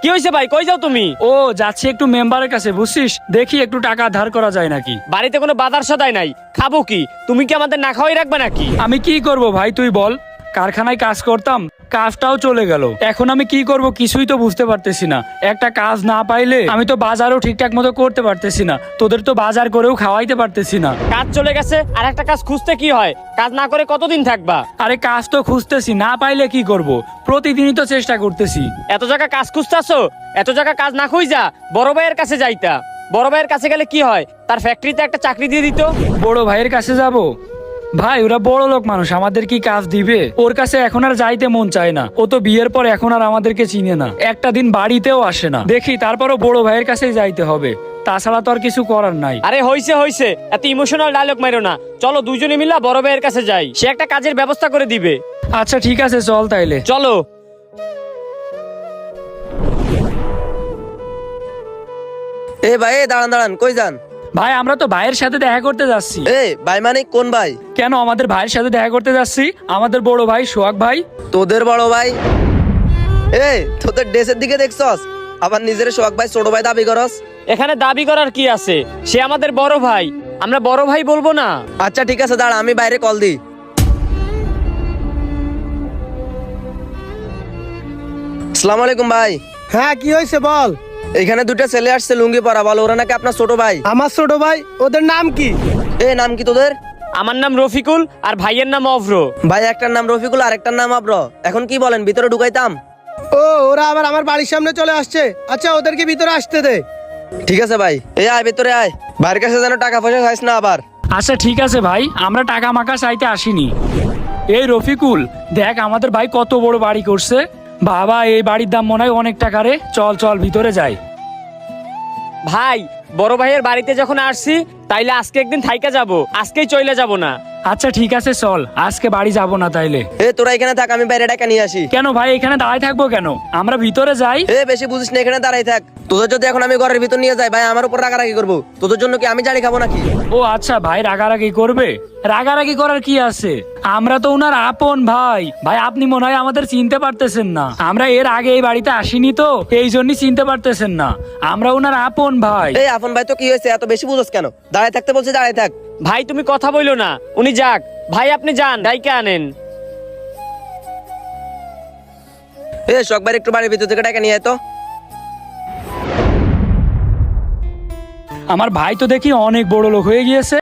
কি হয়েছে ভাই, কই যাও তুমি? ও যাচ্ছি একটু মেম্বারের কাছে, বুঝছিস, দেখি একটু টাকা ধার করা যায় নাকি। বাড়িতে কোনো বাজার সদাই নাই, খাবো কি? তুমি কি আমাদের না খাওয়াই রাখবে নাকি? আমি কি করব ভাই তুই বল, কারখানায় কাজ করতাম, কাজটাও চলে গেল, এখন আমি কি করব কিছুই তো বুঝতে পারতেছি না। একটা কাজ না পাইলে আমি তো বাজারও ঠিকঠাক মতো করতে পারতেছি না, তোদের তো বাজার করেও খাওয়াইতে পারতেছি না। কাজ চলে গেছে, আর একটা কাজ খুঁজতে কি হয়? কাজ না করে কতদিন থাকবা? আরে কাজ তো খুঁজতেছি, না পাইলে কি করব, প্রতিদিনই তো চেষ্টা করতেছি। এত জায়গা কাজ খুঁজতেছো, এত জায়গা কাজ না খুঁজা বড় ভাইয়ের কাছে যাইতা। বড় ভাইয়ের কাছে গেলে কি হয়, তার ফ্যাক্টরিতে একটা চাকরি দিয়ে দিত। বড় ভাইয়ের কাছে যাব? ভাই ওরা বড় লোক মানুষ, আমাদের কি কাজ দিবে? ওর কাছে এখন আর যাইতে মন চায় না, ও তো বিয়ের পর এখন আর আমাদেরকে চিনে না, একটা দিন বাড়িতেও আসে না। দেখি তারপরও বড় ভাইয়ের কাছেই যাইতে হবে, তাছাড়া তো আর কিছু করার নাই। আরে হইছে হইছে, এত ইমোশনাল ডায়লগ মারো না। চলো দুজনে মিলা বড় ভাইয়ের কাছে যাই, সে একটা কাজের ব্যবস্থা করে দিবে। আচ্ছা ঠিক আছে, চল তাইলে। চলো। এ ভাই, দাঁড়ান দাঁড়ান, কই যান? ভাই আমরা তো ভাইয়ের সাথে দেখা করতে যাচ্ছি। এ ভাই মানে কোন ভাই? কেন, আমাদের ভাইয়ের সাথে দেখা করতে যাচ্ছি, আমাদের বড় ভাই সোহাগ ভাই। তোদের বড় ভাই? এ তোদের ড্রেসের দিকে দেখছস, আবার নিজের সোহাগ ভাই ছোট ভাই দাবি করস? এখানে দাবি করার কি আছে? সে আমাদের বড় ভাই, আমরা বড় ভাই বলবো না? আচ্ছা ঠিক আছে, দাঁড়া আমি বাইরে কল দিই। আসসালামু আলাইকুম ভাই। হ্যাঁ, কি হয়েছে বল। এখানে দুটো ছেলে আসছে লুঙ্গি পরা, বল ওরা নাকি আপনার ছোট ভাই। আমার ছোট ভাই, ওদের নাম কি? এ নাম কি তোদের? আমার নাম রফিকুল, আর ভাইয়ের নাম অভ্র। ভাই একটার নাম রফিকুল আর একটার নাম আব্র, এখন কি বলেন, ভিতরে ঢুকাইতাম? ও, ওরা আবার আমার বাড়ির সামনে চলে আসছে। আচ্ছা, ওদেরকে ভিতরে আসতে দে। ঠিক আছে ভাই, এই আয় ভিতরে আয়, ভাইয়ের কাছে যেন টাকা পয়সা চাইস না আবার। আচ্ছা ঠিক আছে ভাই, আমরা টাকা মাকা চাইতে আসিনি। এই রফিকুল, দেখ আমাদের ভাই কত বড় বাড়ি করছে। বাবা, এই বাড়ির দাম মনে হয় অনেক টাকা রে, চল চল ভিতরে যাই। ভাই, বড় ভাইয়ের বাড়িতে যখন আসছি, তাইলে আজকে একদিন থাইকা যাব, আজকেই চলে যাব না। আচ্ছা ঠিক আছে চল, আজকে বাড়ি যাব না তাইলে। এ তোরা এখানে থাক, আমি বাইরে টাকা নিয়ে আসি। কেন ভাই, এখানে দাঁড়ায় থাকবো কেন, আমরা ভিতরে যাই। এ বেশি বুঝিস না, এখানে দাঁড়াই থাক। তোদের যদি এখন আমি ঘরের ভিতর নিয়ে যাই, ভাই আমার উপর রাগারাগি করবো, তোদের জন্য কি আমি জানি খাবো নাকি? ও আচ্ছা ভাই, রাগারাগি করবে? রাগারাগি করার কি আছে, আমরা তো উনার আপন ভাই। ভাই আপনি মনে হয় আমাদের চিনতে পারতেছেন না, আমরা এর আগে এই বাড়িতে আসিনি তো, এই জন্যই চিনতে পারতেছেন না, আমরা উনার আপন ভাই। এই আপন ভাই তো কি হয়েছে, এত বেশি বুঝোস কেন? দাঁড়াই থাকতে বলছে, দাঁড়াই থাক। ভাই তুমি কথা বইলো না, উনি যাক। ভাই আপনি যান, ডাইকে আনেন। এ শখ ভাই একটু বাড়ির ভিতর থেকে টাকা নিয়ে আয় তো। আমার ভাই তো দেখি অনেক বড় লোক হয়ে গিয়েছে।